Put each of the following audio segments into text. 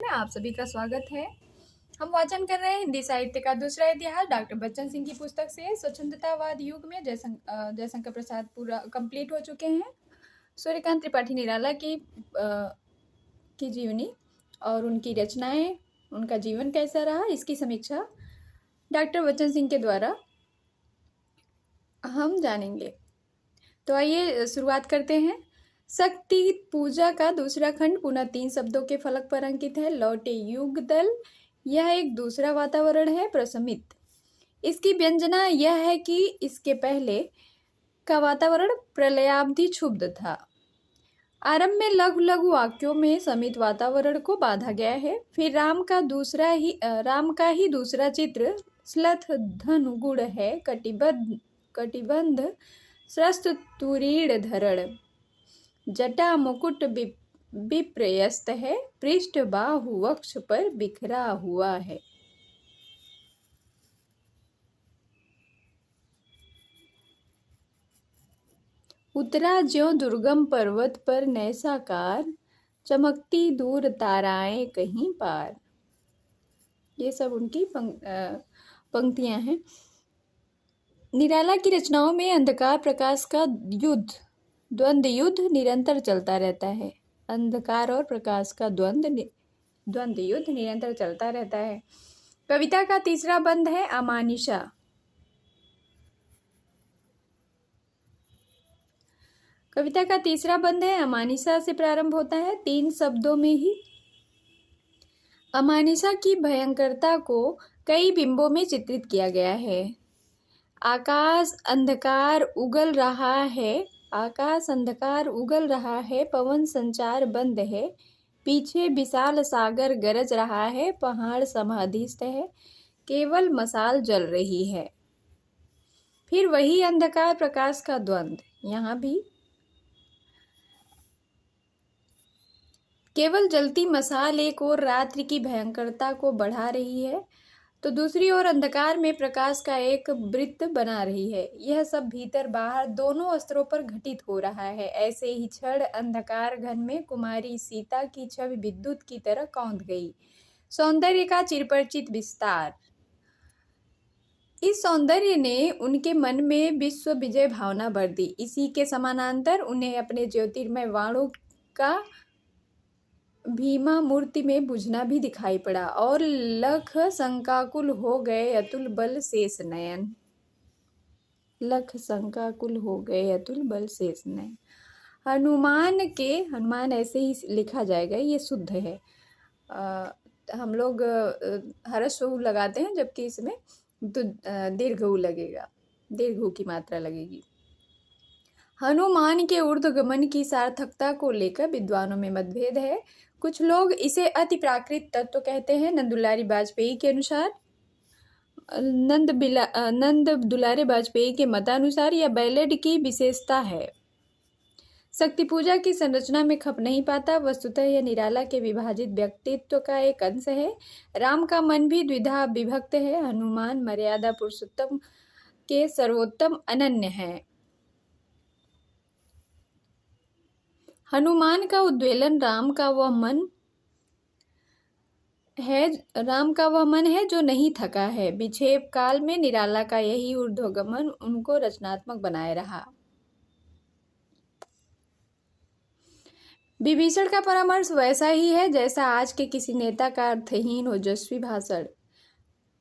आप सभी का स्वागत है। हम वाचन कर रहे हैं हिंदी साहित्य का दूसरा इतिहास डॉक्टर बच्चन सिंह की पुस्तक से। स्वतंत्रतावाद युग में जयशंकर प्रसाद पूरा कंप्लीट हो चुके हैं। सूर्यकांत त्रिपाठी निराला की जीवनी और उनकी रचनाएं, उनका जीवन कैसा रहा, इसकी समीक्षा डॉक्टर बच्चन सिंह के द्वारा हम जानेंगे। तो आइए शुरुआत करते हैं। शक्ति पूजा का दूसरा खंड पुनः 3 शब्दों के फलक पर अंकित है। लौटे युग दल, यह एक दूसरा वातावरण है। प्रशमित, इसकी व्यंजना यह है कि इसके पहले का वातावरण प्रलयाब्धि क्षुब्ध था। आरंभ में लघु लघु वाक्यों में समित वातावरण को बांधा गया है। फिर राम का ही दूसरा चित्र श्लथ धनु गुण है। कटिबंध स्रस्त तुरीण धरण, जटा मुकुट विप्रयस्त है। पृष्ठ बाहु वक्ष पर बिखरा हुआ है। उतरा ज्यों दुर्गम पर्वत पर नैसाकार, चमकती दूर ताराएं कहीं पार। ये सब उनकी पंक्तियां हैं। निराला की रचनाओं में अंधकार प्रकाश का द्वंद्व युद्ध निरंतर चलता रहता है। अंधकार और प्रकाश का द्वंद्व युद्ध निरंतर चलता रहता है। कविता का तीसरा बंध है अमानिशा। कविता का तीसरा बंध है अमानिशा से प्रारंभ होता है 3 शब्दों में ही। अमानिशा की भयंकरता को कई बिंबों में चित्रित किया गया है। आकाश अंधकार उगल रहा है, पवन संचार बंद है। पीछे विशाल सागर गरज रहा है, पहाड़ समाधिस्थ है, केवल मशाल जल रही है। फिर वही अंधकार प्रकाश का द्वंद्व, यहाँ भी केवल जलती मशाल एक और रात्रि की भयंकरता को बढ़ा रही है, तो दूसरी ओर अंधकार में प्रकाश का एक वृत्त बना रही है। यह सब भीतर बाहर दोनों स्तरों पर घटित हो रहा है। ऐसे ही क्षण अंधकार घन में कुमारी सीता की छवि विद्युत की तरह कौंध गई। सौंदर्य का चिरपरिचित विस्तार, इस सौंदर्य ने उनके मन में विश्व विजय भावना भर दी। इसी के समानांतर उन्हें अपने ज्योतिर्मय वाणों का भीमा मूर्ति में बुझना भी दिखाई पड़ा और लख शंकाकुल हो गए अतुल बल शेष नयन। हनुमान ऐसे ही लिखा जाएगा, ये शुद्ध है। हम लोग हर्ष उ लगाते हैं, जबकि इसमें तो दीर्घ उ लगेगा, दीर्घ उ की मात्रा लगेगी। हनुमान के ऊर्ध्वगमन की सार्थकता को लेकर विद्वानों में मतभेद है। कुछ लोग इसे अति प्राकृत तत्व कहते हैं। नंद दुलारी वाजपेयी के अनुसार, नंद दुलारे वाजपेयी के मतानुसार यह बैलेड की विशेषता है। शक्ति पूजा की संरचना में खप नहीं पाता। वस्तुतः यह निराला के विभाजित व्यक्तित्व का एक अंश है। राम का मन भी द्विधा विभक्त है। हनुमान मर्यादा पुरुषोत्तम के सर्वोत्तम अनन्य है। हनुमान का उद्वेलन राम का वह मन है जो नहीं थका है। विक्षेप काल में निराला का यही ऊर्ध्वगमन उनको रचनात्मक बनाए रहा। विभीषण का परामर्श वैसा ही है जैसा आज के किसी नेता का अर्थहीन ओजस्वी भाषण।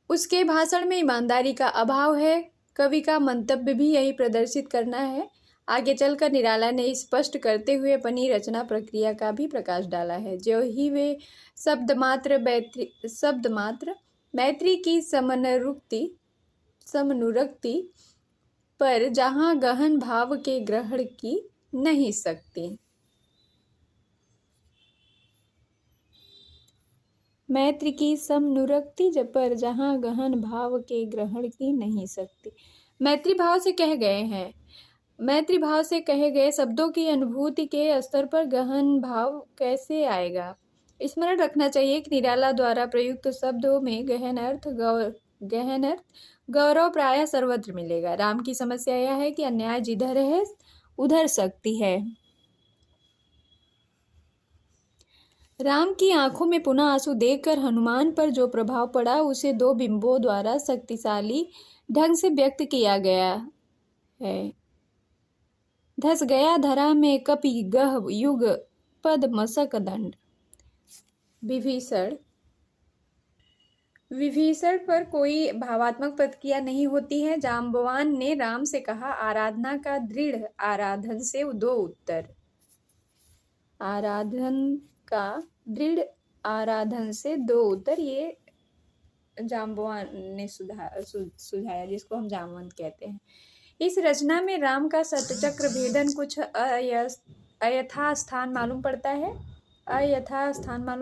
उसके भाषण में ईमानदारी का अभाव है। कवि का मंतव्य भी यही प्रदर्शित करना है। आगे चलकर निराला ने स्पष्ट करते हुए अपनी रचना प्रक्रिया का भी प्रकाश डाला है। जो ही वे शब्द मात्र मैत्री की समनुरक्ति पर जहाँ गहन भाव के ग्रहण की नहीं सकती। मैत्री की समनुरक्ति पर जहाँ गहन भाव के ग्रहण की नहीं सकती। मैत्री भाव से कहे गए शब्दों की अनुभूति के स्तर पर गहन भाव कैसे आएगा। स्मरण रखना चाहिए कि निराला द्वारा प्रयुक्त शब्दों में गहन अर्थ गौरव प्रायः सर्वत्र मिलेगा। राम की समस्या यह है कि अन्याय जिधर है उधर शक्ति है। राम की आंखों में पुनः आंसू देखकर हनुमान पर जो प्रभाव पड़ा उसे दो बिंबों द्वारा शक्तिशाली ढंग से व्यक्त किया गया है। धस गया धरा में कपि गह युग पद मसक दंड। विभीषण विभीषण पर कोई भावात्मक प्रतिक्रिया नहीं होती है। जाम्बवान ने राम से कहा, आराधना का दृढ़ आराधन से दो उत्तर। आराधन का दृढ़ आराधन से दो उत्तर, ये जाम्बवान ने सुझाया, जिसको हम जामवंत कहते हैं। इस रचना में राम का शतचक्र भेदन कुछ अयथा स्थान मालूम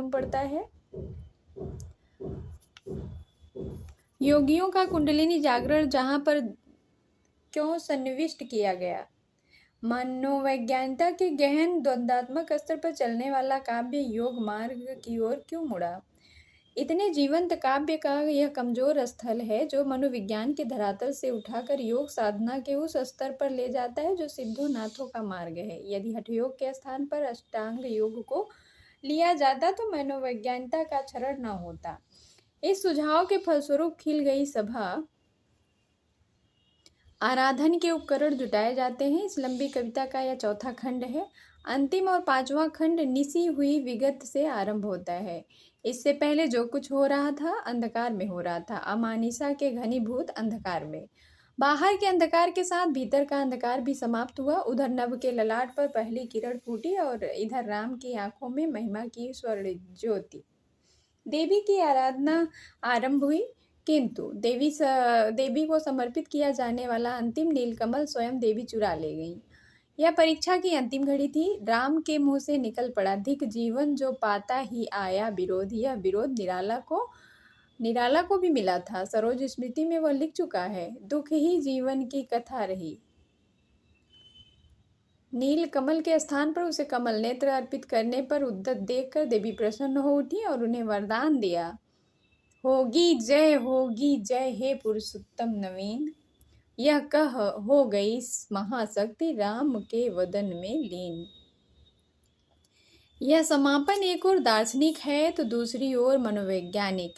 पड़ता है। योगियों का कुंडलिनी जागरण जहाँ पर क्यों सन्निविष्ट किया गया। मनोवैज्ञानिकता के गहन द्वंद्वात्मक स्तर पर चलने वाला काव्य योग मार्ग की ओर क्यों मुड़ा। इतने जीवंत काव्य का यह कमजोर स्थल है जो मनोविज्ञान के धरातल से उठाकर योग साधना के उस स्तर पर ले जाता है जो सिद्धोनाथों का मार्ग है। यदि हठयोग के स्थान पर अष्टांग योग को लिया जाता तो मनोवैज्ञानिकता का क्षरण न होता। इस सुझाव के फलस्वरूप खिल गई सभा आराधन के उपकरण जुटाए जाते हैं। इस लंबी कविता का यह चौथा खंड है। अंतिम और पांचवा खंड निसी हुई विगत से आरंभ होता है। इससे पहले जो कुछ हो रहा था अंधकार में हो रहा था, अमानिसा के घनीभूत अंधकार में। बाहर के अंधकार के साथ भीतर का अंधकार भी समाप्त हुआ। उधर नभ के ललाट पर पहली किरण फूटी और इधर राम की आंखों में महिमा की स्वर्ण ज्योति। देवी की आराधना आरंभ हुई, किंतु देवी को समर्पित किया जाने वाला अंतिम नीलकमल स्वयं देवी चुरा ले गई। यह परीक्षा की अंतिम घड़ी थी। राम के मुंह से निकल पड़ा, धिक जीवन जो पाता ही आया विरोध। यह विरोध निराला को भी मिला था। सरोज स्मृति में वह लिख चुका है, दुख ही जीवन की कथा रही। नील कमल के स्थान पर उसे कमल नेत्र अर्पित करने पर उद्धत देखकर देवी प्रसन्न हो उठी और उन्हें वरदान दिया, होगी जय हे पुरुषोत्तम नवीन। यह कह हो गई महाशक्ति राम के वदन में लीन। यह समापन एक और दार्शनिक है तो दूसरी ओर मनोवैज्ञानिक।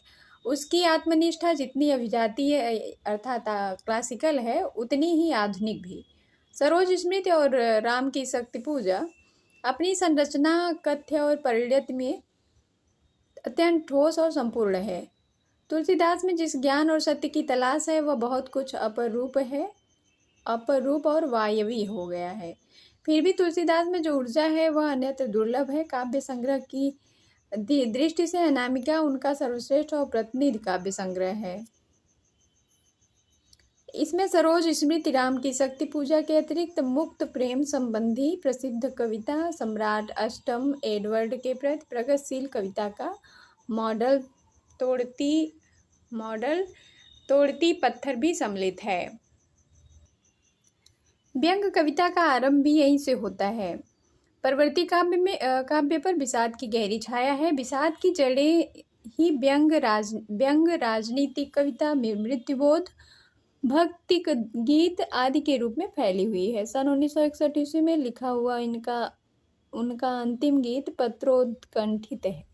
उसकी आत्मनिष्ठा जितनी अभिजातीय अर्थात क्लासिकल है उतनी ही आधुनिक भी। सरोज स्मृति और राम की शक्ति पूजा अपनी संरचना, कथ्य और परिणत में अत्यंत ठोस और संपूर्ण है। तुलसीदास में जिस ज्ञान और सत्य की तलाश है वह बहुत कुछ अपरूप और वायवी हो गया है। फिर भी तुलसीदास में जो ऊर्जा है वह अन्यत्र दुर्लभ है। काव्य संग्रह की दृष्टि से अनामिका उनका सर्वश्रेष्ठ और प्रतिनिधि काव्य संग्रह है। इसमें सरोज स्मृति, राम की शक्ति पूजा के अतिरिक्त मुक्त प्रेम संबंधी प्रसिद्ध कविता, सम्राट अष्टम एडवर्ड के प्रति प्रगतिशील कविता का मॉडल तोड़ती पत्थर भी सम्मिलित है। व्यंग कविता का आरंभ भी यहीं से होता है। परवर्ती काव्य पर विषाद की गहरी छाया है। विषाद की जड़ें ही व्यंग, राजनीतिक कविता, मृत्युबोध, भक्ति गीत आदि के रूप में फैली हुई है। सन 1961 ईस्वी में लिखा हुआ उनका अंतिम गीत पत्रोत्कंठित है।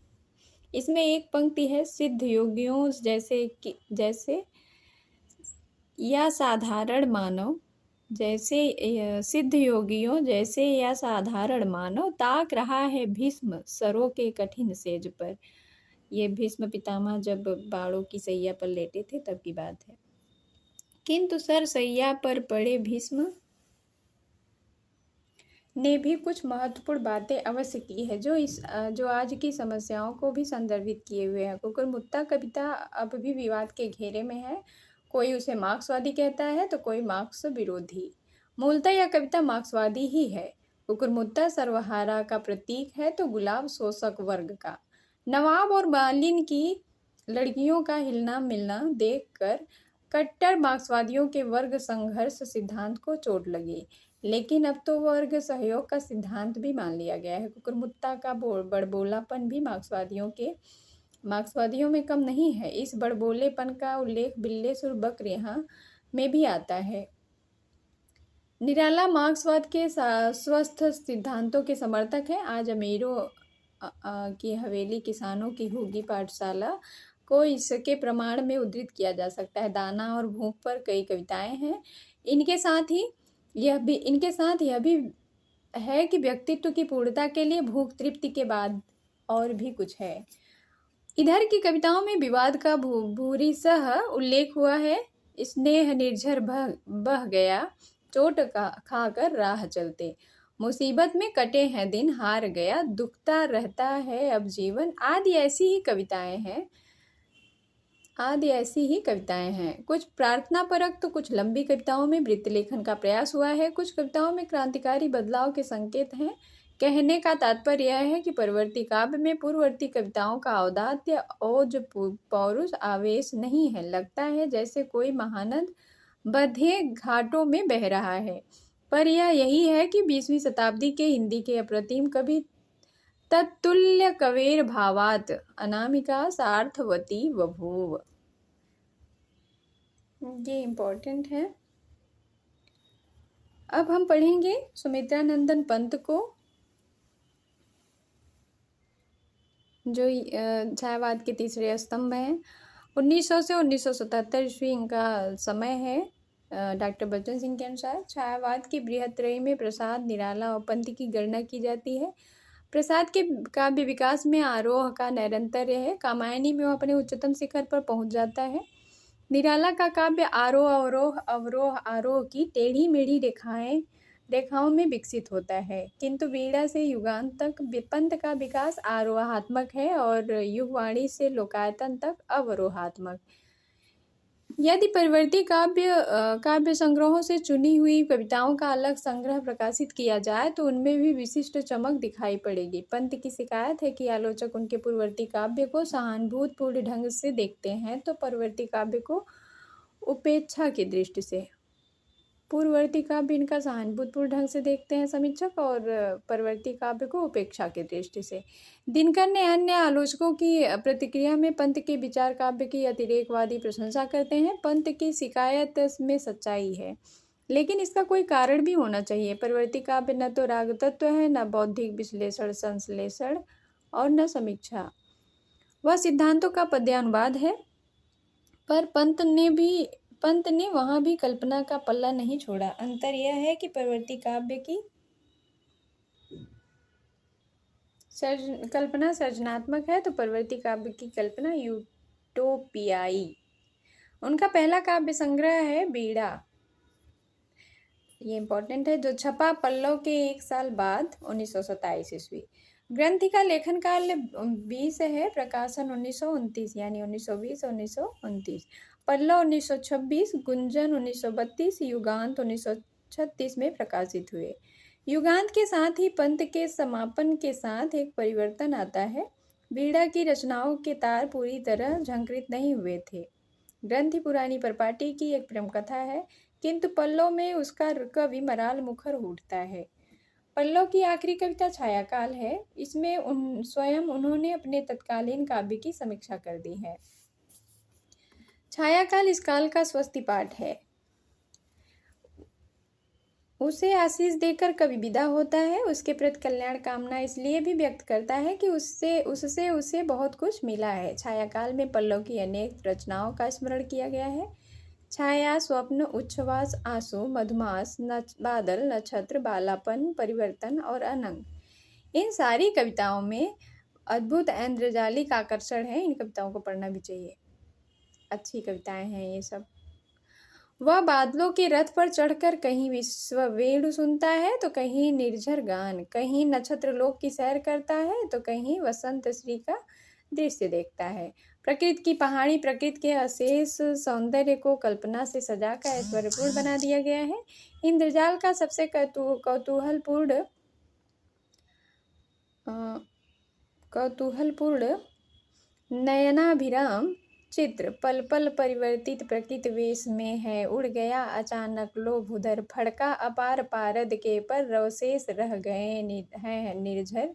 इसमें एक पंक्ति है, सिद्ध योगियों जैसे या साधारण मानव ताक रहा है भीष्म सरों के कठिन सेज पर। ये भीष्म पितामह जब बाणों की सैया पर लेटे थे तब की बात है। किंतु सर सैया पर पड़े भीष्म ने भी कुछ महत्वपूर्ण बातें अवश्य की है जो आज की समस्याओं को भी संदर्भित किए हुए हैं। कुकुरमुत्ता कविता अब भी विवाद के घेरे में है। कोई उसे मार्क्सवादी कहता है तो कोई मार्क्स विरोधी। मूलतः यह कविता मार्क्सवादी ही है। कुकुरमुत्ता सर्वहारा का प्रतीक है तो गुलाब शोषक वर्ग का। नवाब और मालिन की लड़कियों का हिलना मिलना देखकर कट्टर मार्क्सवादियों के वर्ग संघर्ष सिद्धांत को चोट लगी, लेकिन अब तो वर्ग सहयोग का सिद्धांत भी मान लिया गया है। कुकुरमुत्ता का बड़बोलापन भी मार्क्सवादियों में कम नहीं है। इस बड़बोलेपन का उल्लेख बिल्ले सुर बक्र यहाँ में भी आता है। निराला मार्क्सवाद के स्वस्थ सिद्धांतों के समर्थक है। आज की हवेली, किसानों की होगी पाठशाला को इसके प्रमाण में उद्धृत किया जा सकता है। दाना और भूख पर कई कविताएं हैं। इनके साथ यह भी है कि व्यक्तित्व की पूर्णता के लिए भूख तृप्ति के बाद और भी कुछ है। इधर की कविताओं में विवाद का भूरी सह उल्लेख हुआ है। स्नेह निर्झर बह गया, चोट का खाकर राह चलते, मुसीबत में कटे हैं दिन, हार गया, दुखता रहता है अब जीवन, आदि ऐसी ही कविताएं हैं। कुछ प्रार्थना परक तो कुछ लंबी कविताओं में वृत्त लेखन का प्रयास हुआ है। कुछ कविताओं में क्रांतिकारी बदलाव के संकेत हैं। कहने का तात्पर्य यह है कि परवर्ती काव्य में पूर्ववर्ती कविताओं का औदात्य ओज पौरुष आवेश नहीं है। लगता है जैसे कोई महानद बंधे घाटों में बह रहा है। पर यह यही है कि 20वीं शताब्दी के हिंदी के अप्रतिम कवि तत्तुल्य कवेर भावात अनामिका सार्थवती बभूव। ये इम्पोर्टेंट है। अब हम पढ़ेंगे सुमित्रा नंदन पंत को, जो छायावाद के तीसरे स्तंभ हैं। 1900 से 1977 ईस्वी इनका समय है। डॉक्टर बच्चन सिंह के अनुसार छायावाद की बृहत् त्रयी में प्रसाद, निराला और पंत की गणना की जाती है। प्रसाद के काव्य विकास में आरोह का नैरंतर्य है। कामायनी में वह अपने उच्चतम शिखर पर पहुंच जाता है। निराला का काव्य आरोह अवरोह अवरोह आरोह की टेढ़ी मेढ़ी रेखाओं में विकसित होता है, किंतु वीणा से युगांत तक पंत का विकास आरोहात्मक है और युगवाणी से लोकायतन तक अवरोहात्मक। यदि परवर्ती काव्य संग्रहों से चुनी हुई कविताओं का अलग संग्रह प्रकाशित किया जाए तो उनमें भी विशिष्ट चमक दिखाई पड़ेगी। पंत की शिकायत है कि आलोचक उनके पूर्ववर्ती काव्य को सहानुभूतिपूर्ण ढंग से देखते हैं, तो परवर्ती काव्य को उपेक्षा की दृष्टि से। पूर्ववर्ती काव्य इनका सहानुभूतिपूर्ण ढंग से देखते हैं समीक्षक, और परवर्ती काव्य को उपेक्षा की दृष्टि से। दिनकर ने अन्य आलोचकों की प्रतिक्रिया में पंत के विचार काव्य की अतिरेकवादी प्रशंसा करते हैं। पंत की शिकायत में सच्चाई है, लेकिन इसका कोई कारण भी होना चाहिए। परवर्ती काव्य न तो राग तत्व है, न बौद्धिक विश्लेषण संश्लेषण और न समीक्षा। वह सिद्धांतों का पद्यानुवाद है। पर पंत ने वहां भी कल्पना का पल्ला नहीं छोड़ा। अंतर यह है कि परवर्ती काव्य की कल्पना सर्जनात्मक है, तो परवर्ती काव्य की कल्पना यूटोपियाई। उनका पहला काव्य संग्रह है बीड़ा, ये इंपॉर्टेंट है, जो छपा पल्लव के 1 साल बाद 1927 ईस्वी। ग्रंथि का लेखन काल 20 है, प्रकाशन 1929 यानी 1920-1929, पल्लव 1926, गुंजन 1932, युगांत 1936 में प्रकाशित हुए। युगांत के साथ ही पंत के समापन के साथ एक परिवर्तन आता है। बीड़ा की रचनाओं के तार पूरी तरह झंकृत नहीं हुए थे। ग्रंथि पुरानी परपाटी की एक प्रेम कथा है, किंतु पल्लव में उसका कवि मराल मुखर उठता है। पल्लव की आखिरी कविता छायाकाल है। इसमें स्वयं उन्होंने अपने तत्कालीन काव्य की समीक्षा कर दी है। छायाकाल इस काल का स्वस्ति पाठ है। उसे आशीष देकर कवि विदा होता है। उसके प्रति कल्याण कामना इसलिए भी व्यक्त करता है कि उससे उसे बहुत कुछ मिला है। छायाकाल में पल्लव की अनेक रचनाओं का स्मरण किया गया है। छाया, स्वप्न, उच्छ्वास, आंसू, मधुमास, बादल, नक्षत्र, बालापन, परिवर्तन और अनंग, इन सारी कविताओं में अद्भुत ऐन्द्रजालिक आकर्षण है। इन कविताओं को पढ़ना भी चाहिए, अच्छी कविताएं हैं ये सब। वह बादलों के रथ पर चढ़कर कहीं विश्व वेणु सुनता है तो कहीं निर्झर गान, कहीं नक्षत्र लोक की सैर करता है तो कहीं वसंत श्री का दृश्य देखता है। प्रकृति की पहाड़ी, प्रकृति के अशेष सौंदर्य को कल्पना से सजाकर ऐश्वर्यपूर्ण बना दिया गया है। इंद्रजाल का सबसे कौतूहलपूर्ण नयनाभिराम चित्र पल पल परिवर्तित प्रकृति वेश में है। उड़ गया अचानक लोभ उधर, फड़का अपार पारद के पर रवशेष रह गए हैं निर्झर,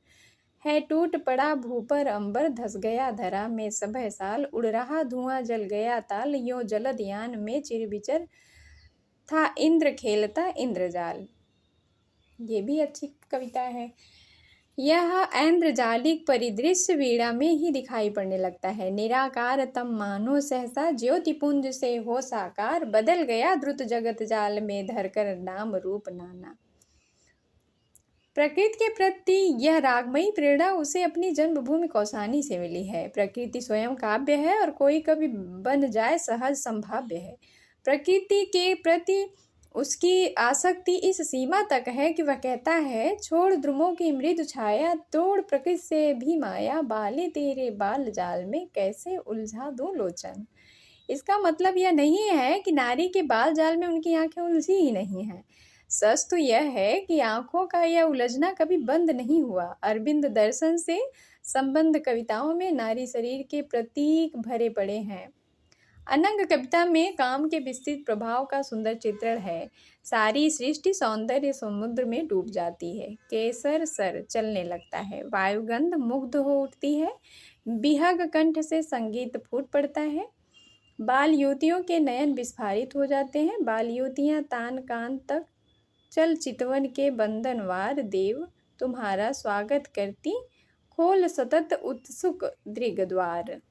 है टूट पड़ा भू पर अंबर, धस गया धरा में सभय साल, उड़ रहा धुआं जल गया ताल, यों जलद यान में चिरविचर था इंद्र खेलता इंद्रजाल। ये भी अच्छी कविता है। यह ऐन्द्रजालिक परिदृश्य वीणा में ही दिखाई पड़ने लगता है। निराकार तम मानो सहसा ज्योतिपुंज से हो साकार, बदल गया द्रुत जगत जाल में धरकर नाम रूप नाना। प्रकृति के प्रति यह रागमयी प्रेरणा उसे अपनी जन्मभूमि कौसानी से मिली है। प्रकृति स्वयं काव्य है और कोई कभी बन जाए सहज संभाव्य है। प्रकृति के प्रति उसकी आसक्ति इस सीमा तक है कि वह कहता है, छोड़ द्रुमों की मृदु छाया, तोड़ प्रकृति से भी माया, बाले तेरे बाल जाल में कैसे उलझा दूं लोचन। इसका मतलब यह नहीं है कि नारी के बाल जाल में उनकी आंखें उलझी ही नहीं हैं। सच तो यह है कि आंखों का यह उलझना कभी बंद नहीं हुआ। अरविंद दर्शन से संबंध कविताओं में नारी शरीर के प्रतीक भरे पड़े हैं। अनंग कविता में काम के विस्तृत प्रभाव का सुंदर चित्रण है। सारी सृष्टि सौंदर्य समुद्र में डूब जाती है। केसर सर चलने लगता है, वायुगंध मुग्ध हो उठती है, बिहग कंठ से संगीत फूट पड़ता है। बाल युवतियों के नयन विस्फारित हो जाते हैं। बाल युवतियाँ तान कान तक चल चितवन के बंधनवार, देव तुम्हारा स्वागत करती, खोल सतत उत्सुक दृगद्वार।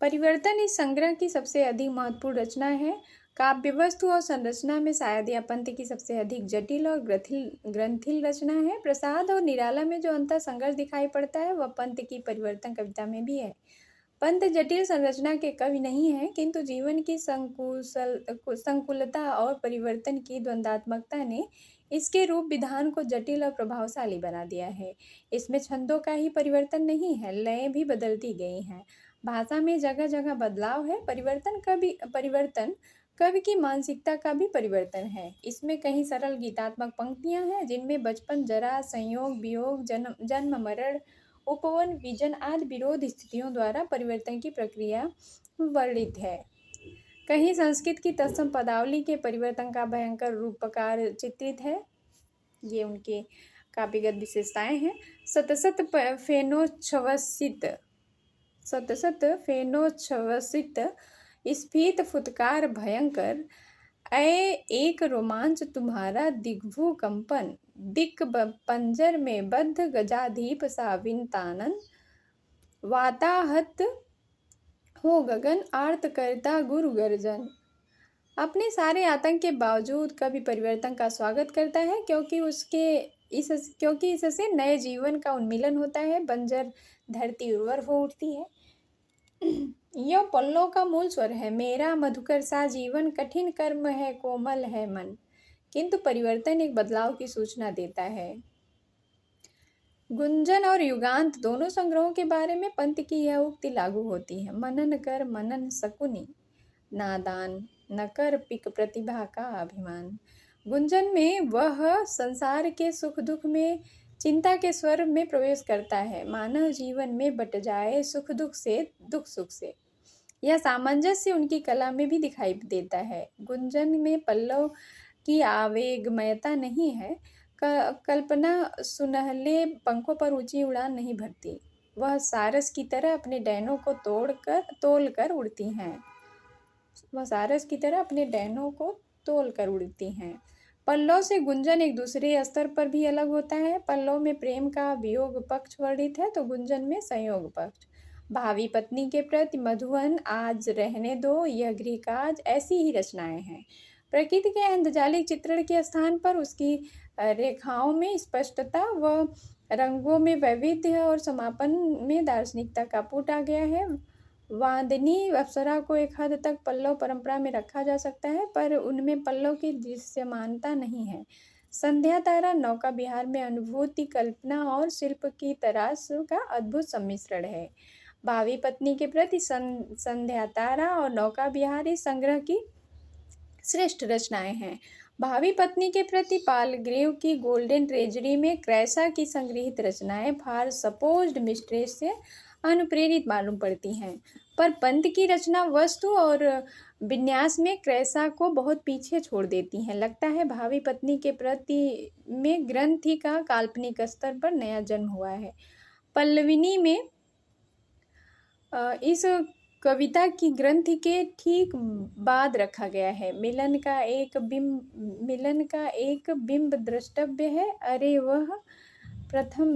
परिवर्तन इस संग्रह की सबसे अधिक महत्वपूर्ण रचना है। काव्य वस्तु और संरचना में शायद यह पंत की सबसे अधिक जटिल और ग्रंथिल रचना है। प्रसाद और निराला में जो अंतर संघर्ष दिखाई पड़ता है वह पंत की परिवर्तन कविता में भी है। पंत जटिल संरचना के कवि नहीं है, किंतु जीवन की संकुलता और परिवर्तन की द्वंद्वात्मकता ने इसके रूप विधान को जटिल और प्रभावशाली बना दिया है। इसमें छंदों का ही परिवर्तन नहीं है, लय भी बदलती गई हैं। भाषा में जगह जगह बदलाव है। परिवर्तन कवि की मानसिकता का भी परिवर्तन है। इसमें कहीं सरल गीतात्मक पंक्तियां हैं जिनमें बचपन, जरा, संयोग, वियोग, जन्म मरण, उपवन, विजन आदि विरोध स्थितियों द्वारा परिवर्तन की प्रक्रिया वर्णित है। कहीं संस्कृत की तत्सम पदावली के परिवर्तन का भयंकर रूपकार चित्रित है। ये उनके काव्यगत विशेषताएं हैं। सतसत फेनोच्छ्वसित स्फीत फुतकार भयंकर, ऐ एक रोमांच तुम्हारा दिग्भू कंपन, दिक पंजर में बद्ध गजाधीप सा विनतानन, वाताहत हो गगन आर्त करता गुरु गर्जन। अपने सारे आतंक के बावजूद कवि परिवर्तन का स्वागत करता है, क्योंकि इससे नए जीवन का उन्मिलन होता है। बंजर धरती उर्वर हो उठती है। यह पल्लव का मूल स्वर है। मेरा मधुकर सा जीवन, कठिन कर्म है, कोमल है मन। किंतु परिवर्तन एक बदलाव की सूचना देता है। गुंजन और युगांत दोनों संग्रहों के बारे में पंत की यह उक्ति लागू होती है। मनन कर मनन सकुनी, नादान न कर पिक प्रतिभा का अभिमान। गुंजन में वह संसार के सुख दुख में चिंता के स्वर में प्रवेश करता है। मानव जीवन में बट जाए सुख दुख से, दुख सुख से। यह सामंजस्य उनकी कला में भी दिखाई देता है। गुंजन में पल्लव की आवेगमयता नहीं है। कल्पना सुनहले पंखों पर ऊंची उड़ान नहीं भरती। वह सारस की तरह अपने डैनों को तोलकर उड़ती हैं। पल्लव से गुंजन एक दूसरे स्तर पर भी अलग होता है। पल्लव में प्रेम का वियोग पक्ष वर्णित है तो गुंजन में संयोग पक्ष। भावी पत्नी के प्रति मधुवन, आज रहने दो यह गृह काज, ऐसी ही रचनाएं हैं। प्रकृति के ऐन्द्रजालिक चित्रण के स्थान पर उसकी रेखाओं में स्पष्टता व रंगों में वैविध्य और समापन में दार्शनिकता का पुट आ गया है। वादनी अप्सरा को एक हद तक पल्लव परंपरा में रखा जा सकता है, पर उनमें पल्लव की दृश्यमानता नहीं है। संध्या तारा नौका विहार में अनुभूति, कल्पना और शिल्प की तराश का अद्भुत सम्मिश्रण है। भावी पत्नी के प्रति संध्या तारा और नौका विहार इस संग्रह की श्रेष्ठ रचनाएं हैं। भावी पत्नी के प्रति पालग्रेव की गोल्डन ट्रेजरी में क्रैसा की संग्रहित रचनाएं फार सपोज्ड मिस्ट्रेस से अनुप्रेरित मालूम पड़ती हैं, पर पंत की रचना वस्तु और विन्यास में क्रैसा को बहुत पीछे छोड़ देती हैं। लगता है भावी पत्नी के प्रति में ग्रंथि का काल्पनिक स्तर पर नया जन्म हुआ है। पल्लविनी में इस कविता की ग्रंथि के ठीक बाद रखा गया है। मिलन का एक बिंब द्रष्टव्य है। अरे वह प्रथम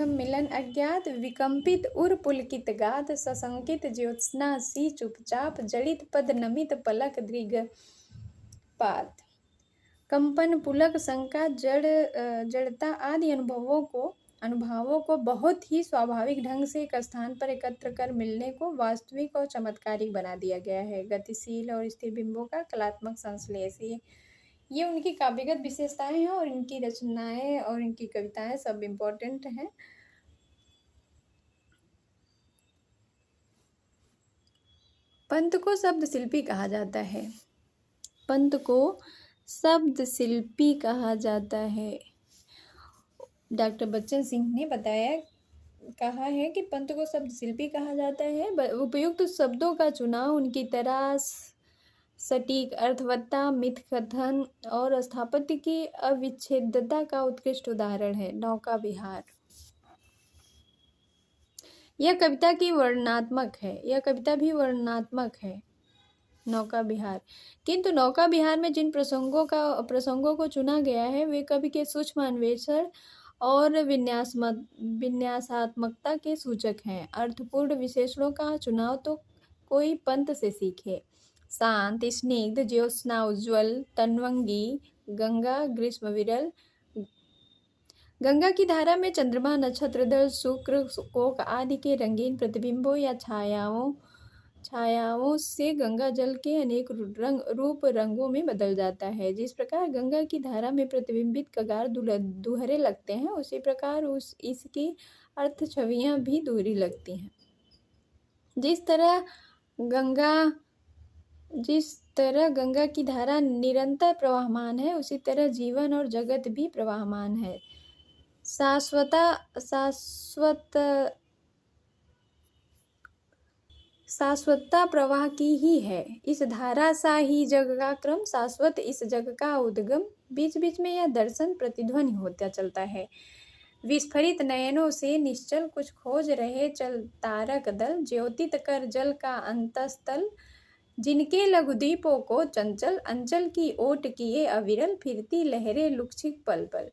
मिलन अज्ञात, विकंपित उर पुलकित गात, सशंकित ज्योत्स्ना सी चुपचाप, जड़ित पद नमित पलक दृगपात। कंपन, पुलक, शंका, जड़ता आदि अनुभवों को बहुत ही स्वाभाविक ढंग से एक स्थान पर एकत्र कर मिलने को वास्तविक और चमत्कारिक बना दिया गया है। गतिशील और स्थिर बिंबों का कलात्मक संश्लेष, ये उनकी काव्यगत विशेषताएं हैं और इनकी रचनाएं और इनकी कविताएं सब इम्पोर्टेंट हैं। पंत को शब्द शिल्पी कहा जाता है। पंत को शब्द शिल्पी कहा जाता है। डॉक्टर बच्चन सिंह ने कहा है कि पंत को शब्द शिल्पी कहा जाता है। उपयुक्त शब्दों का चुनाव, उनकी तरास, सटीक अर्थवत्ता, मिथ कथन और स्थापत्य की अविच्छेद्यता का उत्कृष्ट उदाहरण है। नौका विहार, यह कविता भी वर्णनात्मक है। नौका विहार, किंतु नौका विहार में जिन प्रसंगों को चुना गया है वे कवि के सूक्ष्म अन्वेषण और विन्यासात्मकता के सूचक हैं। अर्थपूर्ण विशेषणों का चुनाव तो कोई पंत से सीखे। शांत, स्निग्ध, ज्योत्स्ना उज्ज्वल, तन्वंगी, गंगा, ग्रीष्म विरल। गंगा की धारा में चंद्रमा, नक्षत्रदल, शुक्र, कोक आदि के रंगीन प्रतिबिंबों या छायाओं से गंगा जल के अनेक रंगों में बदल जाता है। जिस प्रकार गंगा की धारा में प्रतिबिंबित कगार दुहरे लगते हैं, उसी प्रकार इसकी अर्थ छवियां भी दोहरी लगती हैं। जिस तरह गंगा की धारा निरंतर प्रवाहमान है, उसी तरह जीवन और जगत भी प्रवाहमान है। शाश्वतता प्रवाह की ही है। इस धारा सा ही जग का क्रम, शाश्वत इस जग का उद्गम। बीच बीच में यह दर्शन प्रतिध्वनि होता चलता है। विस्फारित नयनों से निश्चल कुछ खोज रहे चल तारक दल, ज्योतित कर जल का अंतस्तल, जिनके लघुदीपों को चंचल अंचल की ओट किए अविरल, फिरती लहरें लुक्षिक पल पल।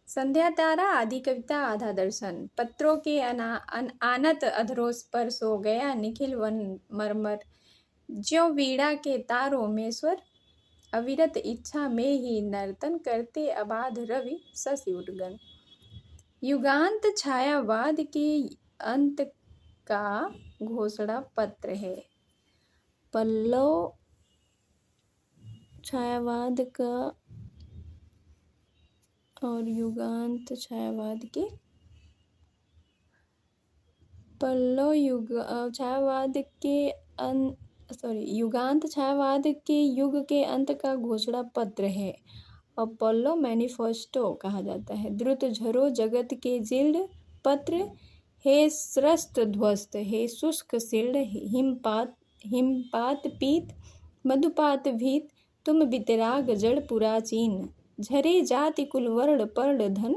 संध्या तारा आदि कविता आधा दर्शन। पत्रों के आनत अधरों पर सो गया निखिल वन मरमर, ज्यों वीणा के तारों में स्वर, अविरत इच्छा में ही नर्तन करते अबाध रवि शशि उद्गन। युगांत छायावाद के अंत का घोषणा पत्र है। पल्लव छायावाद का और युगांत छायावाद के युगांत छायावाद के युग के अंत का घोषणा पत्र है और पल्लव मैनिफेस्टो कहा जाता है। द्रुत झरो जगत के जीर्ण पत्र, हे स्रस्त ध्वस्त, हे शुष्क शीर्ण, हिमपात पीत, मधुपात भीत, तुम वितराग जड़ पुराचीन, झरे जाति कुल वर्ण पर्ण धन,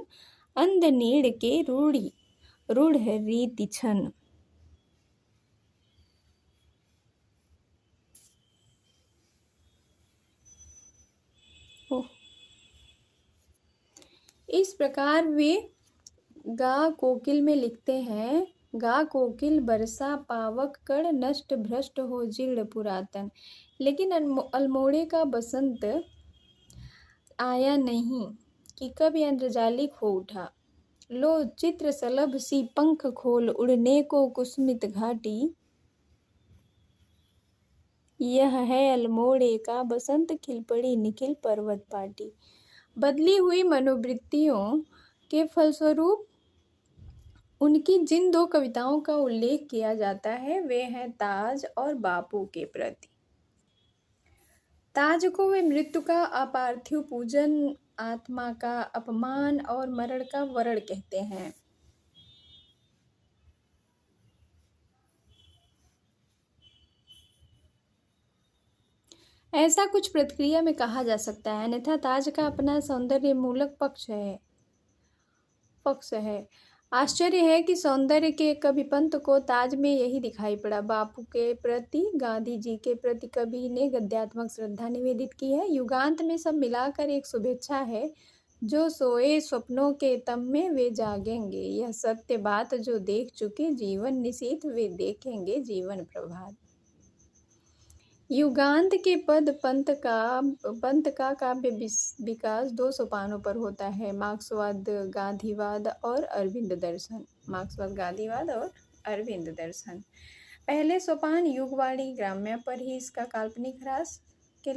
अंध नीड़ के रूढ़ रीति छन। इस प्रकार वे गा कोकिल में लिखते हैं। गा कोकिल बरसा पावक कण, नष्ट भ्रष्ट हो जीर्ण पुरातन। लेकिन अल्मोड़े का बसंत आया नहीं कि कब इंद्रजालिक हो उठा। लो चित्र सलभ सी पंख खोल, उड़ने को कुसुमित घाटी। यह है अल्मोड़े का बसंत, खिल पड़ी निखिल पर्वत पाटी। बदली हुई मनोवृत्तियों के फलस्वरूप उनकी जिन दो कविताओं का उल्लेख किया जाता है वे हैं ताज और बापू के प्रति। ताज को वे मृत्यु का अपार्थिव पूजन, आत्मा का अपमान और मरण का वरण कहते हैं। ऐसा कुछ प्रतिक्रिया में कहा जा सकता है, अन्यथा ताज का अपना सौंदर्यमूलक पक्ष है। आश्चर्य है कि सौंदर्य के कवि पंत को ताज में यही दिखाई पड़ा। बापू के प्रति, गांधी जी के प्रति कवि ने गद्यात्मक श्रद्धा निवेदित की है। युगांत में सब मिलाकर एक शुभेच्छा है, जो सोए स्वप्नों के तम में वे जागेंगे। यह सत्य बात जो देख चुके जीवन निशीथ, वे देखेंगे जीवन प्रभात। युगांत के पद पंत का काव्य विकास दो सोपानों पर होता है, मार्क्सवाद गांधीवाद और अरविंद दर्शन। मार्क्सवाद गांधीवाद और अरविंद दर्शन। पहले सोपान युगवाणी ग्राम्य पर ही इसका काल्पनिक ह्रास के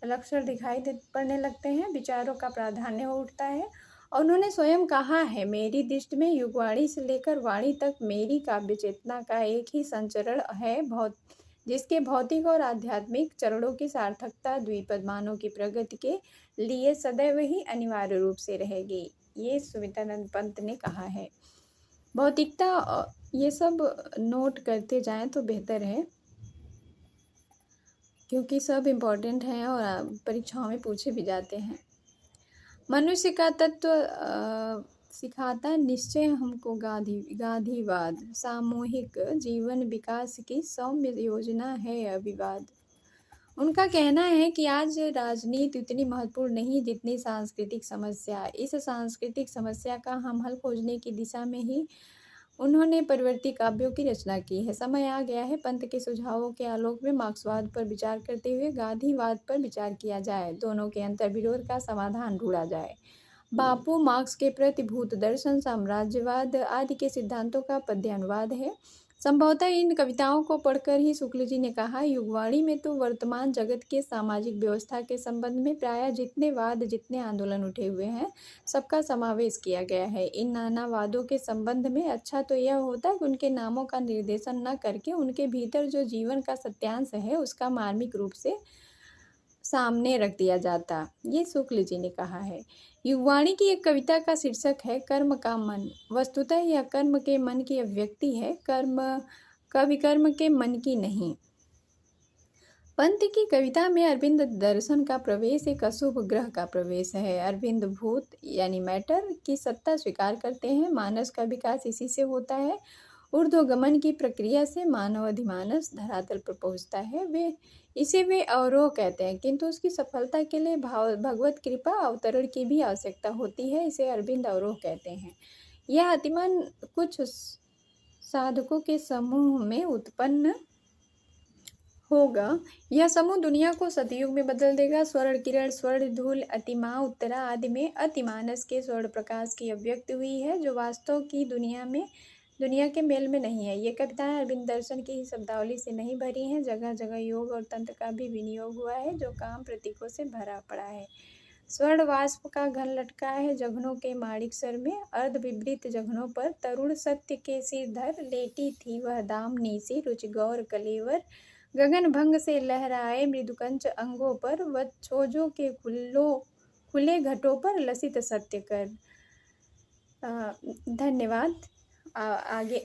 लक्षण दिखाई पड़ने लगते हैं, विचारों का प्राधान्य हो उठता है। और उन्होंने स्वयं कहा है, मेरी दृष्टि में युगवाणी से लेकर वाणी तक मेरी काव्य चेतना का एक ही संचरण है, जिसके भौतिक और आध्यात्मिक चरणों की सार्थकता द्विपद मानव की प्रगति के लिए सदैव ही अनिवार्य रूप से रहेगी। ये सुमित्रानंद पंत ने कहा है। भौतिकता ये सब नोट करते जाएं तो बेहतर है, क्योंकि सब इम्पोर्टेंट हैं और परीक्षाओं में पूछे भी जाते हैं। मनुष्य का तत्व सिखाता निश्चय हमको गांधीवाद, सामूहिक जीवन विकास की सौम्य योजना है अभिवाद। उनका कहना है कि आज राजनीति उतनी महत्वपूर्ण नहीं जितनी सांस्कृतिक समस्या। इस सांस्कृतिक समस्या का हम हल खोजने की दिशा में ही उन्होंने परिवर्ती काव्यों की रचना की है। समय आ गया है पंत के सुझावों के आलोक में मार्क्सवाद पर विचार करते हुए गांधीवाद पर विचार किया जाए, दोनों के अंतर विरोध का समाधान ढूंढा जाए। बापू मार्क्स के प्रति भूत दर्शन, साम्राज्यवाद आदि के सिद्धांतों का पद्यानुवाद है। संभवतः इन कविताओं को पढ़कर ही शुक्ल जी ने कहा, युगवाणी में तो वर्तमान जगत के सामाजिक व्यवस्था के संबंध में प्रायः जितने वाद, जितने आंदोलन उठे हुए हैं, सबका समावेश किया गया है। इन नाना वादों के संबंध में अच्छा तो यह होता कि उनके नामों का निर्देशन न करके उनके भीतर जो जीवन का सत्यांश है उसका मार्मिक रूप से सामने रख दिया जाता। ये शुक्ल जी ने कहा है। युगवाणी की एक कविता का शीर्षक है कर्म का मन। वस्तुतः यह कर्म के मन की अभिव्यक्ति है, कवि कर्म के मन की नहीं। पंत की कविता में अरविंद दर्शन का प्रवेश एक अशुभ ग्रह का प्रवेश है। अरविंद भूत यानी मैटर की सत्ता स्वीकार करते हैं। मानस का विकास इसी से होता है। ऊर्ध्वगमन की प्रक्रिया से मानव अधिमानस धरातल पर पहुंचता है। वे अवरोह कहते हैं, किंतु उसकी सफलता के लिए भगवत कृपा अवतरण की भी आवश्यकता होती है। इसे अरविंद अवरोह कहते हैं। यह अतिमान कुछ साधकों के समूह में उत्पन्न होगा। यह समूह दुनिया को सतयुग में बदल देगा। स्वर्ण किरण, स्वर्ण धूल, अतिमा, उत्तरा आदि में अतिमानस के स्वर्ण प्रकाश की अभिव्यक्ति हुई है, जो वास्तव की दुनिया के मेल में नहीं है। ये कविताएं अरविंद दर्शन की ही शब्दावली से नहीं भरी हैं। जगह जगह योग और तंत्र का भी विनियोग हुआ है, जो काम प्रतीकों से भरा पड़ा है। स्वर्ण वाष्प का घन लटका है जघनों के माणिक सर में। अर्ध विवृत जघनों पर तरुण सत्य के सिर धर लेटी थी वह दामनी सी रुचि गौर कलेवर। गगन भंग से लहराए मृदुकंच अंगों पर, वक्षोजों के खुले घटों पर लसित सत्य कर। धन्यवाद। आगे